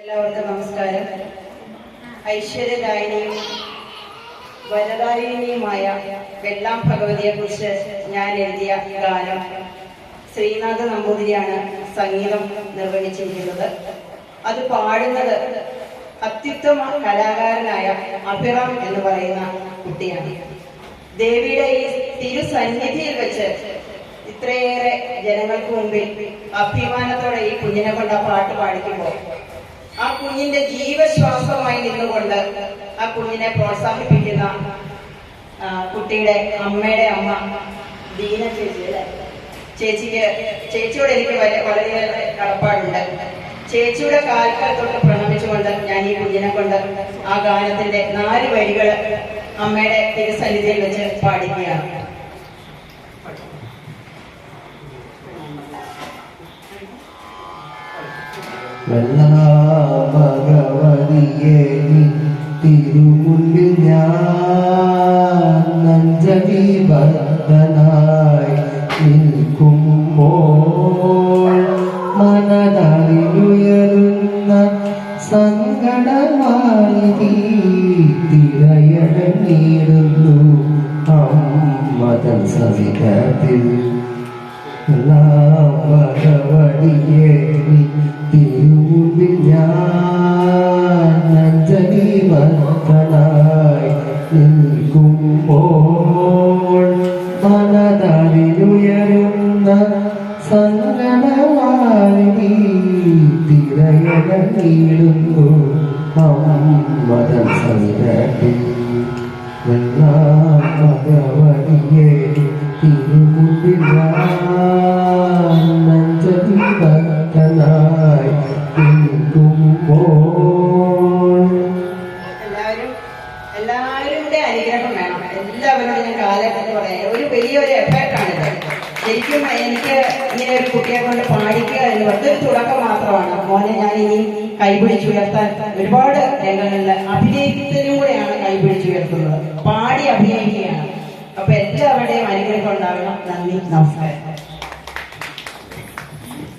എല്ലാവർക്കും നമസ്കാരം. ഐശ്വര്യദായിനിയും വരദായിനിയുമായ വെള്ളാം ഭഗവതിയെ കുറിച്ച് ഞാൻ എഴുതിയ ഗാനം ശ്രീനാഥ നമ്പൂതിരിയാണ് സംഗീതം നിർവഹിച്ചിരിക്കുന്നത്. അത് പാടുന്നത് അത്യുത്തമ കലാകാരനായ അഭിറാം എന്ന് പറയുന്ന കുട്ടിയാണ്. ദേവിയുടെ ഈ തിരുസന്നിധിയിൽ വെച്ച് ഇത്രയേറെ ജനങ്ങൾക്ക് മുമ്പിൽ അഭിമാനത്തോടെ ഈ കുഞ്ഞിനെ കൊണ്ട് ആ പാട്ട് പാടിക്കുമ്പോൾ ആ കുഞ്ഞിന്റെ ജീവശ്വാസമായി നിന്നുകൊണ്ട് ആ കുഞ്ഞിനെ പ്രോത്സാഹിപ്പിക്കുന്ന കുട്ടിയുടെ അമ്മയുടെ അമ്മ ദീന ചേച്ചിയോട് എനിക്ക് വളരെയേറെ കടപ്പാടുണ്ട്. ചേച്ചിയുടെ കാൽക്കാൽ തൊട്ട് പ്രണമിച്ചുകൊണ്ട് ഞാൻ ഈ കുഞ്ഞിനെ കൊണ്ട് ആ ഗാനത്തിന്റെ 4 വരികൾ അമ്മയുടെ തിരുസന്നിധിയിൽ വെച്ച് പാടിക്കുകയാണ്. ഭഗവതിയെ തിരുമുൻപിൽ ഞാൻ നഞ്ചലി ഭക്തനായി നിൽക്കുമ്പോൾ മനതറിയുയരുന്ന സങ്കടമായി തിരയടങ്ങിടുന്നു അമ്മതൻ സവിധത്തിൽ. ഭഗവതിയെ തിരുമുൻപിൽ ഞാൻ അഞ്ജലി ഭക്തനായി നിൽക്കുമ്പോൾ മനതറിയുയരുന്ന സങ്കടമായി തിരയടങ്ങിടുന്നു അമ്മതൻ സവിധത്തിൽ. ഭഗവതിയെ തിരുമുൻപിൽ അഞ്ജലി ഭക്തനായി നിൽക്കുമ്പോൾ. എല്ലാവരുടെ അനുഗ്രഹം വേണം. എല്ലാവരോടും ഞാൻ കാലഘട്ടത്തിൽ പറയാം, ഒരു വലിയൊരു എഫേർട്ടാണിത്. ശരിക്കും എനിക്ക് ഇങ്ങനെ ഒരു കുട്ടിയെ കൊണ്ട് പാടിക്കുക എന്ന് പറഞ്ഞൊരു തുടക്കം മാത്രമാണ്. മോനെ ഞാൻ ഇനി കൈപിടിച്ചുയർത്താൻ ഒരുപാട് രംഗങ്ങളിൽ അഭിനയത്തിനും കൂടെയാണ് കൈപിടിച്ചുയർത്തുന്നത്. പാടി അഭിനയിക്കുകയാണ്. അപ്പൊ എല്ലാവരുടെയും അനുഗ്രഹം ഉണ്ടാവണം. നന്ദി, നമസ്കാരം.